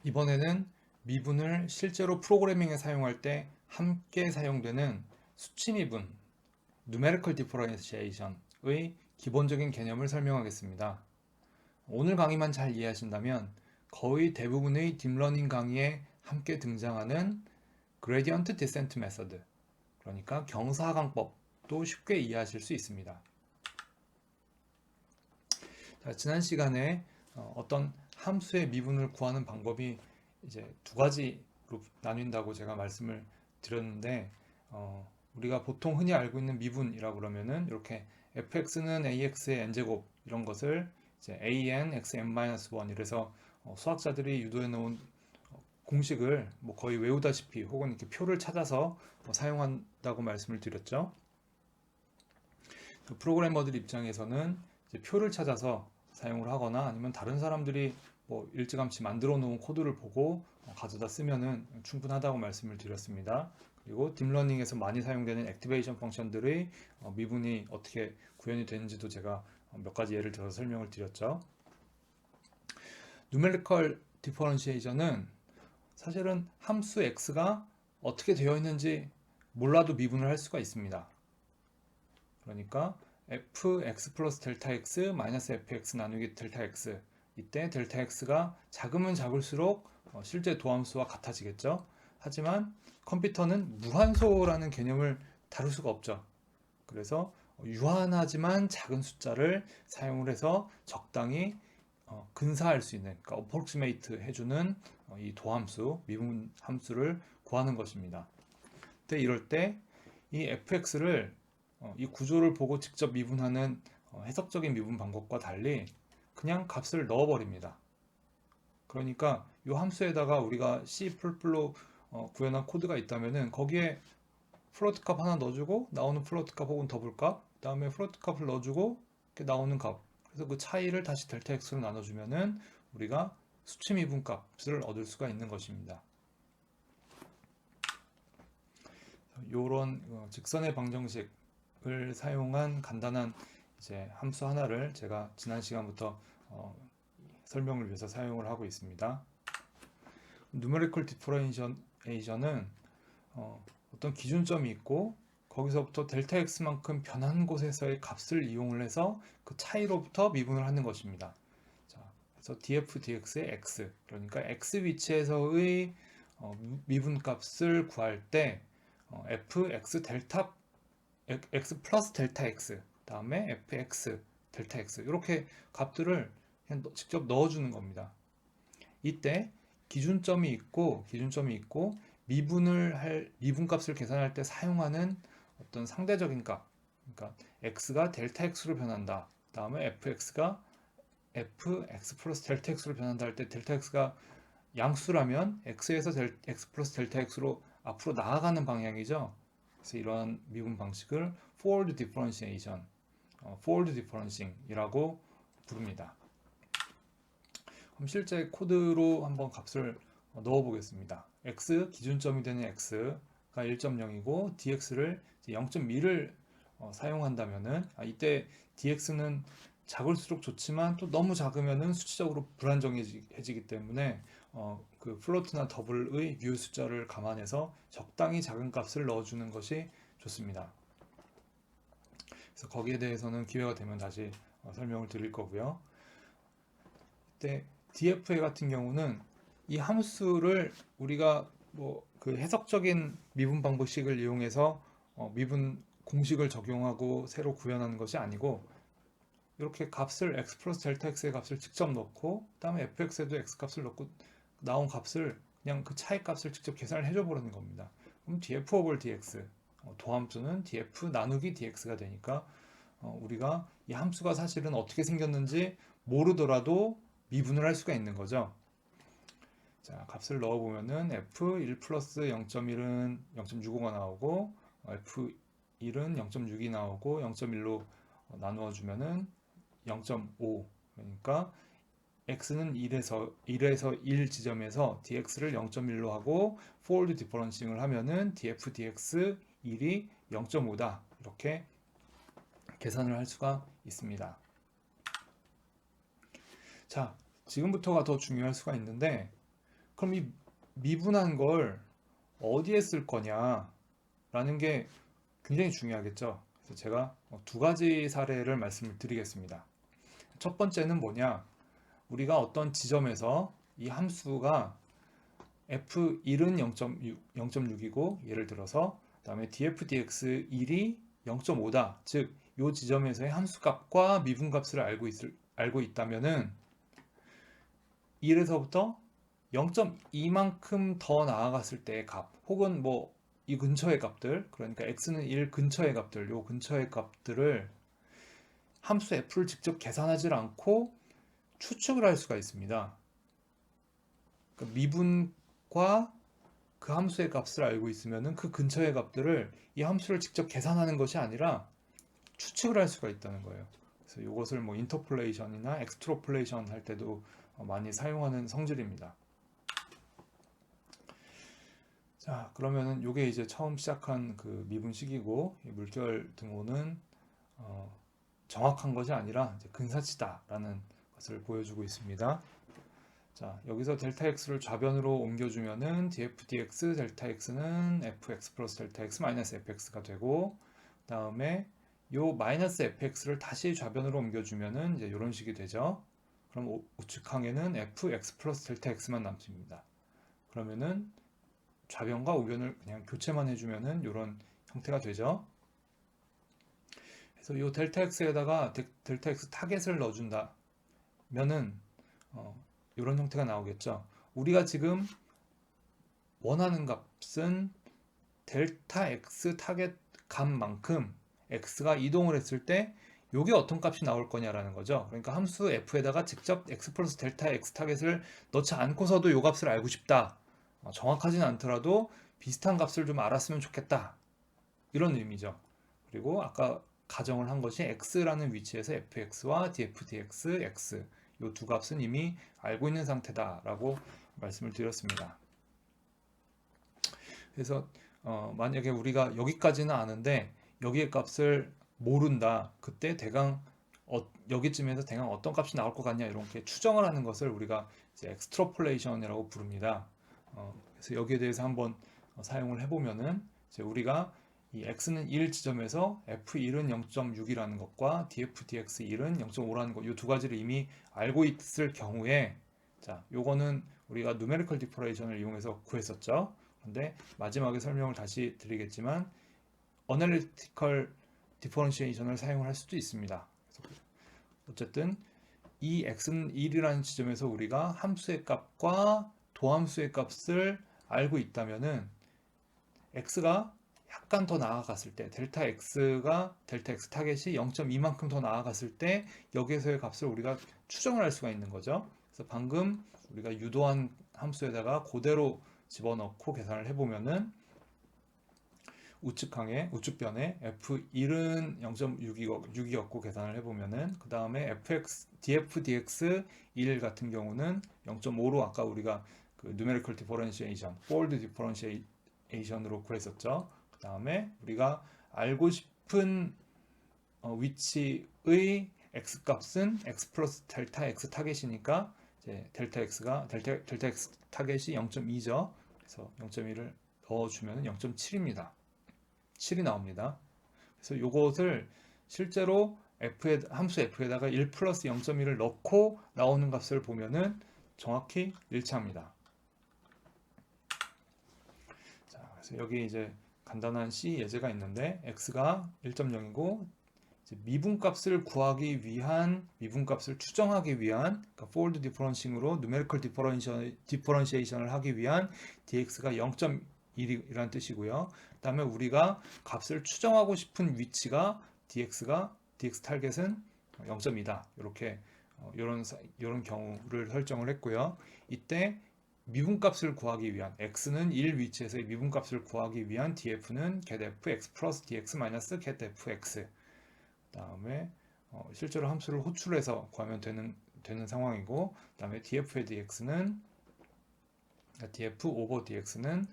이번에는 미분을 실제로 프로그래밍에 사용할 때 함께 사용되는 수치 미분, Numerical Differentiation의 기본적인 개념을 설명하겠습니다. 오늘 강의만 잘 이해하신다면 거의 대부분의 딥러닝 강의에 함께 등장하는 Gradient Descent Method, 그러니까 경사하강법도 쉽게 이해하실 수 있습니다. 자, 지난 시간에 어떤 함수의 미분을 구하는 방법이 이제 두 가지로 나뉜다고 제가 말씀을 드렸는데, 우리가 보통 흔히 알고 있는 미분이라고 그러면은 이렇게 fx는 ax의 n제곱 이런 것을 이제 an x n-1 이래서 수학자들이 유도해 놓은 공식을 뭐 거의 외우다시피 혹은 이렇게 표를 찾아서 사용한다고 말씀을 드렸죠. 프로그래머들 입장에서는 이제 표를 찾아서 사용을 하거나 아니면 다른 사람들이 뭐 일찌감치 만들어 놓은 코드를 보고 가져다 쓰면은 충분하다고 말씀을 드렸습니다. 그리고 딥러닝에서 많이 사용되는 액티베이션 펑션들의 미분이 어떻게 구현이 되는지도 제가 몇 가지 예를 들어서 설명을 드렸죠. Numerical Differentiation은 사실은 함수 x가 어떻게 되어 있는지 몰라도 미분을 할 수가 있습니다. 그러니까 fx 플러스 델타 x 마이너스 fx 나누기 델타 x, 이때 델타 x가 작으면 작을수록 실제 도함수와 같아지겠죠. 하지만 컴퓨터는 무한소라는 개념을 다룰 수가 없죠. 그래서 유한하지만 작은 숫자를 사용을 해서 적당히 근사할 수 있는, 그러니까 approximate 해주는 이 도함수, 미분 함수를 구하는 것입니다. 근데 이럴 때 이 fx를 이 구조를 보고 직접 미분하는 해석적인 미분 방법과 달리 그냥 값을 넣어버립니다. 그러니까 이 함수에다가 우리가 C++로 구현한 코드가 있다면은 거기에 플로트 값 하나 넣어주고 나오는 플로트 값 혹은 더블 값, 그다음에 플로트 값을 넣어주고 이렇게 나오는 값, 그래서 그 차이를 다시 델타 x로 나눠주면은 우리가 수치 미분 값을 얻을 수가 있는 것입니다. 이런 직선의 방정식을 사용한 간단한 이제 함수 하나를 제가 지난 시간부터 설명을 위해서 사용을 하고 있습니다. Numerical Differentiation은 어떤 기준점이 있고 거기서부터 델타 x만큼 변한 곳에서의 값을 이용을 해서 그 차이로부터 미분을 하는 것입니다. 자, 그래서 df dx의 x, 그러니까 x 위치에서의 미분 값을 구할 때 fx 델타 x 플러스 델타 x 다음에 fx 델타 x 이렇게 값들을 그냥 직접 넣어주는 겁니다. 이때 기준점이 있고 미분 값을 계산할 때 사용하는 어떤 상대적인 값, 그러니까 x가 델타 x로 변한다. 다음에 fx가 fx 플러스 델타 x로 변한다 할 때 델타 x가 양수라면 x에서 x 플러스 델타 x로 앞으로 나아가는 방향이죠. 그래서 이러한 미분 방식을 forward differentiation, forward differentiing이라고 부릅니다. 그럼 실제 코드로 한번 값을 넣어 보겠습니다. x 기준점이 되는 x가 1.0이고 dx를 0.2를 사용한다면은 이때 dx는 작을수록 좋지만 또 너무 작으면은 수치적으로 불안정해지기 때문에 그 플로트나 더블의 유효 숫자를 감안해서 적당히 작은 값을 넣어주는 것이 좋습니다. 그래서 거기에 대해서는 기회가 되면 다시 설명을 드릴 거고요. 이때 dfa 같은 경우는 이 함수를 우리가 뭐 그 해석적인 미분 방법식을 이용해서 미분 공식을 적용하고 새로 구현하는 것이 아니고 이렇게 값을 x 플러스 델타 x의 값을 직접 넣고 그다음에 fx에도 x 값을 넣고 나온 값을 그냥 그 차이 값을 직접 계산을 해줘 버리는 겁니다. 그럼 df over dx, 도함수는 df 나누기 dx가 되니까 우리가 이 함수가 사실은 어떻게 생겼는지 모르더라도 미분을 할 수가 있는 거죠. 자, 값을 넣어보면은 f1 플러스 0.1은 0.65가 나오고 f1은 0.6이 나오고 0.1로 나누어 주면은 0.5, 그러니까 x는 1에서 1 지점에서 dx를 0.1로 하고 forward differentiing을 하면은 df dx 1이 0.5다 이렇게 계산을 할 수가 있습니다. 자, 지금부터가 더 중요할 수가 있는데 그럼 이 미분한 걸 어디에 쓸 거냐라는 게 굉장히 중요하겠죠. 그래서 제가 두 가지 사례를 말씀을 드리겠습니다. 첫 번째는 뭐냐? 우리가 어떤 지점에서 이 함수가 f1은 0.6이고 예를 들어서 그다음에 df dx1이 0.5다. 즉, 이 지점에서의 함수값과 미분값을 알고 있다면은 1에서부터 0.2만큼 더 나아갔을 때의 값, 혹은 뭐 이 근처의 값들, 그러니까 x는 1 근처의 값들, 요 근처의 값들을 함수 f를 직접 계산하지 않고 추측을 할 수가 있습니다. 그러니까 미분과 그 함수의 값을 알고 있으면은 그 근처의 값들을 이 함수를 직접 계산하는 것이 아니라 추측을 할 수가 있다는 거예요. 그래서 이것을 뭐 인터폴레이션이나 엑스트로폴레이션 할 때도 많이 사용하는 성질입니다. 자, 그러면은 이게 이제 처음 시작한 그 미분식이고, 이 물결 등호는 정확한 것이 아니라 이제 근사치다라는 것을 보여주고 있습니다. 자, 여기서 델타 x를 좌변으로 옮겨주면은 df dx 델타 x는 fx 플러스 델타 x 마이너스 fx가 되고, 다음에 요 마이너스 fx를 다시 좌변으로 옮겨주면은 이제 이런 식이 되죠. 그럼 우측항에는 fx 플러스 델타 x만 남습니다. 그러면은 좌변과 우변을 그냥 교체만 해주면은 이런 형태가 되죠. 그래서 이 델타 x에다가 델타 x 타겟을 넣어준다면은 이런 형태가 나오겠죠. 우리가 지금 원하는 값은 델타 x 타겟 값만큼 x가 이동을 했을 때 이게 어떤 값이 나올 거냐라는 거죠. 그러니까 함수 f에다가 직접 x 플러스 델타 x 타겟을 넣지 않고서도 이 값을 알고 싶다. 정확하진 않더라도 비슷한 값을 좀 알았으면 좋겠다. 이런 의미죠. 그리고 아까 가정을 한 것이 x라는 위치에서 fx와 df dx x 이 두 값은 이미 알고 있는 상태다라고 말씀을 드렸습니다. 그래서 만약에 우리가 여기까지는 아는데 여기의 값을 모른다. 그때 대강 여기쯤에서 대강 어떤 값이 나올 것 같냐 이렇게 추정을 하는 것을 우리가 이제 엑스트로폴레이션이라고 부릅니다. 그래서 여기에 대해서 한번 사용을 해보면은 이제 우리가 이 x는 1 지점에서 f1은 0.6이라는 것과 df dx1은 0.5라는 것, 이 두 가지를 이미 알고 있을 경우에, 자, 요거는 우리가 numerical differentiation을 이용해서 구했었죠. 근데 마지막에 설명을 다시 드리겠지만 analytical differentiation을 사용을 할 수도 있습니다. 어쨌든 이 x는 1이라는 지점에서 우리가 함수의 값과 도함수의 값을 알고 있다면은 x가 약간 더 나아갔을 때 델타 x 타겟이 0.2만큼 더 나아갔을 때 여기에서의 값을 우리가 추정을 할 수가 있는 거죠. 그래서 방금 우리가 유도한 함수에다가 그대로 집어넣고 계산을 해보면은 우측변에 f1은 0.6이었고 계산을 해보면은 그 다음에 df dx 1 같은 경우는 0.5로 아까 우리가 그 numerical differentiation, fold differentiation으로 구했었죠. 그 다음에 우리가 알고 싶은 위치의 x 값은 x 플러스 델타 x 타겟이니까 이제 델타 x 타겟이 0.2죠. 그래서 0.2를 넣어주면 0.7입니다. 7이 나옵니다. 그래서 이것을 실제로 함수 f에다가 1 플러스 0.1을 넣고 나오는 값을 보면은 정확히 일치합니다. 자, 그래서 여기 이제 간단한 C 예제가 있는데 x가 1.0이고 미분값을 추정하기 위한 그러니까 fold differentiating으로 numerical differentiation을 하기 위한 dx가 0.1이라는 뜻이고요. 그 다음에 우리가 값을 추정하고 싶은 위치가 dx 타겟은 0.2다. 이렇게 이런 경우를 설정을 했고요. 이때 미분값을 구하기 위한 x는 1 위치에서의 미분값을 구하기 위한 df는 getf x 플러스 dx 마이너스 getf x. 다음에 실제로 함수를 호출해서 구하면 되는 상황이고, 그다음에 df의 dx는 df 오버 dx는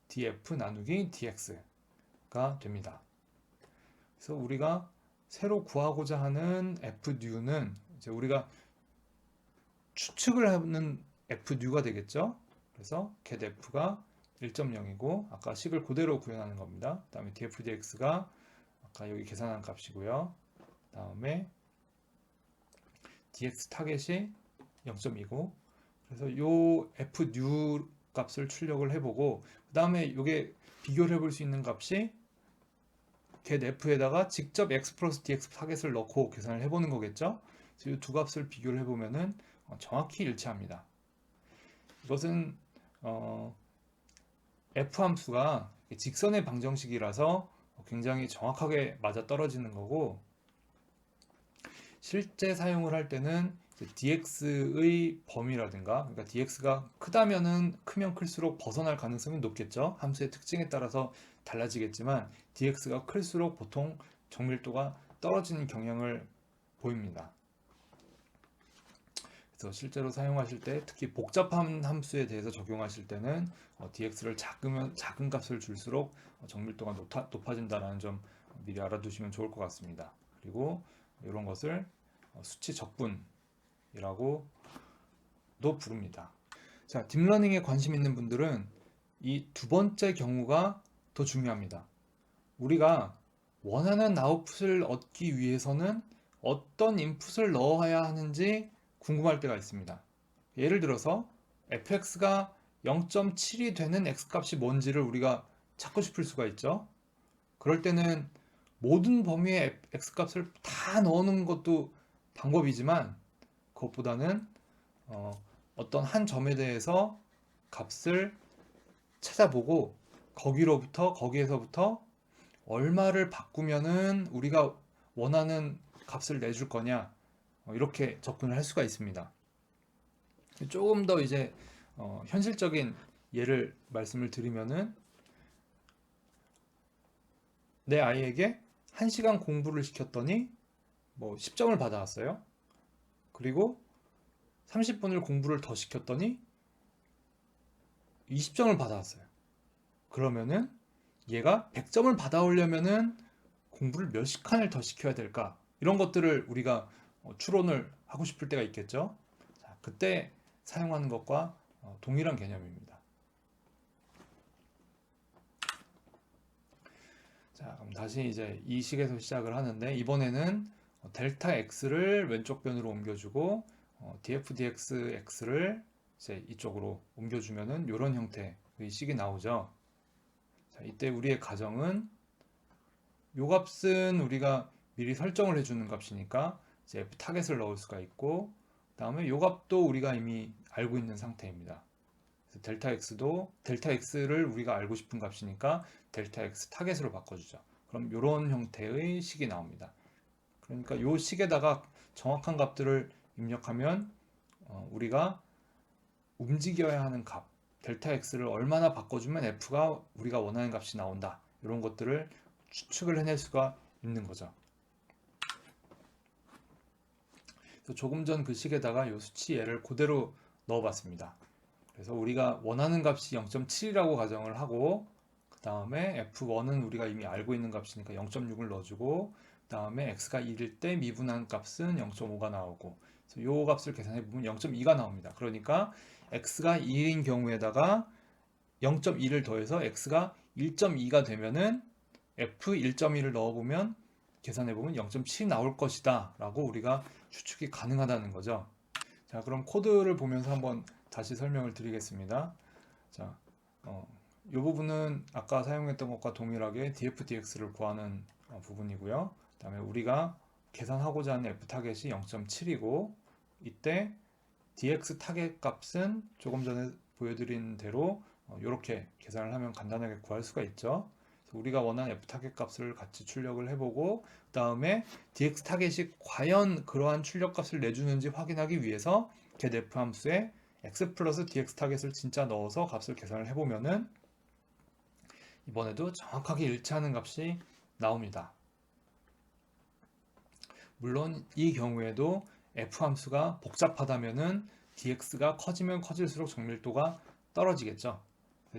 df 나누기 dx가 됩니다. 그래서 우리가 새로 구하고자 하는 f 뉴는 이제 우리가 추측을 하는 f new가 되겠죠. 그래서 get f가 1.0이고 아까 식을 그대로 구현하는 겁니다. 그 다음에 df dx가 아까 여기 계산한 값이고요. 그 다음에 dx 타겟이 0.2고 그래서 요 f new 값을 출력을 해보고 그 다음에 이게 비교를 해볼 수 있는 값이 get f에다가 직접 x 플러스 dx 타겟을 넣고 계산을 해보는 거겠죠. 그래서 이 두 값을 비교를 해보면은 정확히 일치합니다. 이것은 f 함수가 직선의 방정식이라서 굉장히 정확하게 맞아 떨어지는 거고 실제 사용을 할 때는 dx의 범위라든가 그러니까 dx가 크면 클수록 벗어날 가능성이 높겠죠. 함수의 특징에 따라서 달라지겠지만 dx가 클수록 보통 정밀도가 떨어지는 경향을 보입니다. 그래서 실제로 사용하실 때 특히 복잡한 함수에 대해서 적용하실 때는 dx를 작은 값을 줄수록 정밀도가 높아진다는 점 미리 알아두시면 좋을 것 같습니다. 그리고 이런 것을 수치 적분이라고도 부릅니다. 자, 딥러닝에 관심 있는 분들은 이 두 번째 경우가 더 중요합니다. 우리가 원하는 아웃풋을 얻기 위해서는 어떤 인풋을 넣어야 하는지 궁금할 때가 있습니다. 예를 들어서 fx가 0.7이 되는 x값이 뭔지를 우리가 찾고 싶을 수가 있죠. 그럴 때는 모든 범위의 x값을 다 넣는 것도 방법이지만 그것보다는 어떤 한 점에 대해서 값을 찾아보고 거기에서부터 얼마를 바꾸면은 우리가 원하는 값을 내줄 거냐 이렇게 접근을 할 수가 있습니다. 조금 더 이제 현실적인 예를 말씀을 드리면은 내 아이에게 1시간 공부를 시켰더니 뭐 10점을 받아왔어요. 그리고 30분을 공부를 더 시켰더니 20점을 받아왔어요. 그러면은 얘가 100점을 받아오려면은 공부를 몇 시간을 더 시켜야 될까? 이런 것들을 우리가 추론을 하고 싶을 때가 있겠죠. 자, 그때 사용하는 것과 동일한 개념입니다. 자, 그럼 다시 이제 이 식에서 시작을 하는데 이번에는 델타 x를 왼쪽 변으로 옮겨주고 df dx x를 이제 이쪽으로 옮겨주면은 이런 형태의 식이 나오죠. 자, 이때 우리의 가정은 요 값은 우리가 미리 설정을 해주는 값이니까 이제 f 타겟을 넣을 수가 있고 그 다음에 요 값도 우리가 이미 알고 있는 상태입니다. 그래서 델타 x를 우리가 알고 싶은 값이니까 델타 x 타겟으로 바꿔주죠. 그럼 이런 형태의 식이 나옵니다. 그러니까 이 식에다가 정확한 값들을 입력하면 우리가 움직여야 하는 값 델타 x를 얼마나 바꿔주면 f가 우리가 원하는 값이 나온다. 이런 것들을 추측을 해낼 수가 있는 거죠. 그래서 조금 전 그 식에다가 이 수치 예를 그대로 넣어봤습니다. 그래서 우리가 원하는 값이 0.7이라고 가정을 하고 그 다음에 f1은 우리가 이미 알고 있는 값이니까 0.6을 넣어주고 그 다음에 x가 1일 때 미분한 값은 0.5가 나오고 그래서 이 값을 계산해 보면 0.2가 나옵니다. 그러니까 x가 1인 경우에다가 0.2를 더해서 x가 1.2가 되면은 f 1.2를 넣어보면 계산해보면 0.7이 나올 것이다 라고 우리가 추측이 가능하다는 거죠. 자, 그럼 코드를 보면서 한번 다시 설명을 드리겠습니다. 자, 이 부분은 아까 사용했던 것과 동일하게 df dx를 구하는 부분이고요. 그 다음에 우리가 계산하고자 하는 f 타겟이 0.7이고 이때 dx 타겟 값은 조금 전에 보여드린 대로 이렇게 계산을 하면 간단하게 구할 수가 있죠. 우리가 원하는 f 타겟 값을 같이 출력을 해보고 그 다음에 dx 타겟이 과연 그러한 출력 값을 내주는지 확인하기 위해서 get f 함수에 x 플러스 dx 타겟을 진짜 넣어서 값을 계산을 해보면은 이번에도 정확하게 일치하는 값이 나옵니다. 물론 이 경우에도 f 함수가 복잡하다면은 dx가 커지면 커질수록 정밀도가 떨어지겠죠.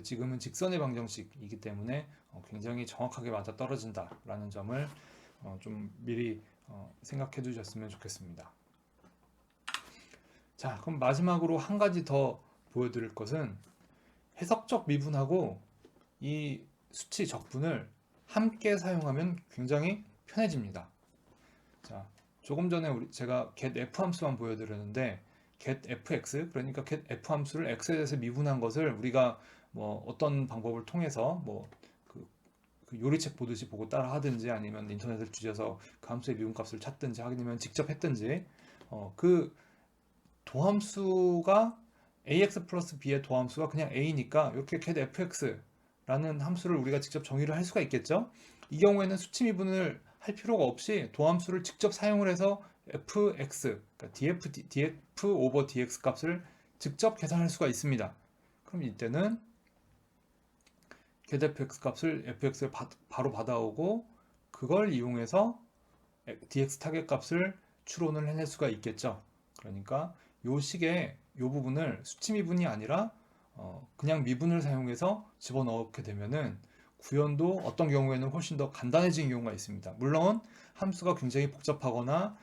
지금은 직선의 방정식이기 때문에 굉장히 정확하게 맞아 떨어진다라는 점을 좀 미리 생각해 두셨으면 좋겠습니다. 자, 그럼 마지막으로 한 가지 더 보여드릴 것은 해석적 미분하고 이 수치 적분을 함께 사용하면 굉장히 편해집니다. 자, 조금 전에 제가 getF 함수만 보여드렸는데 getFX, 그러니까 getF 함수를 x에 대해서 미분한 것을 우리가 뭐 어떤 방법을 통해서 그 요리책 보듯이 보고 따라 하든지 아니면 인터넷을 뒤져서 그 함수의 미분값을 찾든지 아니면 직접 했든지 그 도함수가 ax 플러스 b의 도함수가 그냥 a니까 이렇게 getfx라는 함수를 우리가 직접 정의를 할 수가 있겠죠. 이 경우에는 수치 미분을 할 필요가 없이 도함수를 직접 사용을 해서 fx, 그러니까 df 오버 dx 값을 직접 계산할 수가 있습니다. 그럼 이때는 getfx 값을 fx에 바로 받아오고 그걸 이용해서 dx 타겟 값을 추론을 해낼 수가 있겠죠. 그러니까 요 식의 요 부분을 수치 미분이 아니라 그냥 미분을 사용해서 집어넣게 되면은 구현도 어떤 경우에는 훨씬 더 간단해지는 경우가 있습니다. 물론 함수가 굉장히 복잡하거나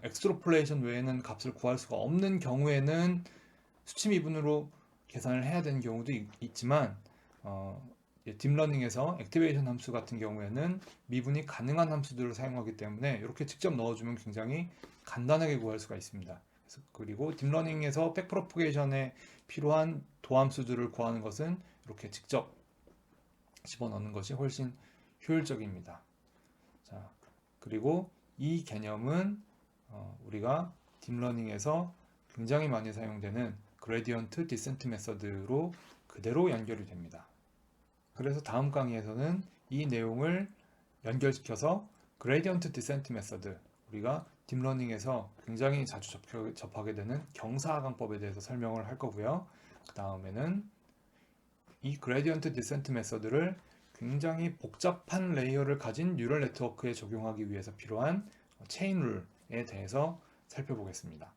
엑스트로폴레이션 외에는 값을 구할 수가 없는 경우에는 수치 미분으로 계산을 해야 되는 경우도 있지만 딥러닝에서 액티베이션 함수 같은 경우에는 미분이 가능한 함수들을 사용하기 때문에 이렇게 직접 넣어주면 굉장히 간단하게 구할 수가 있습니다. 그리고 딥러닝에서 백프로포게이션에 필요한 도함수들을 구하는 것은 이렇게 직접 집어넣는 것이 훨씬 효율적입니다. 자, 그리고 이 개념은 우리가 딥러닝에서 굉장히 많이 사용되는 그레디언트 디센트 메서드로 그대로 연결이 됩니다. 그래서 다음 강의에서는 이 내용을 연결시켜서 그레디언트 디센트 메서드, 우리가 딥러닝에서 굉장히 자주 접하게 되는 경사하강법에 대해서 설명을 할 거고요. 그 다음에는 이 그레디언트 디센트 메서드를 굉장히 복잡한 레이어를 가진 뉴럴 네트워크에 적용하기 위해서 필요한 체인 룰에 대해서 살펴보겠습니다.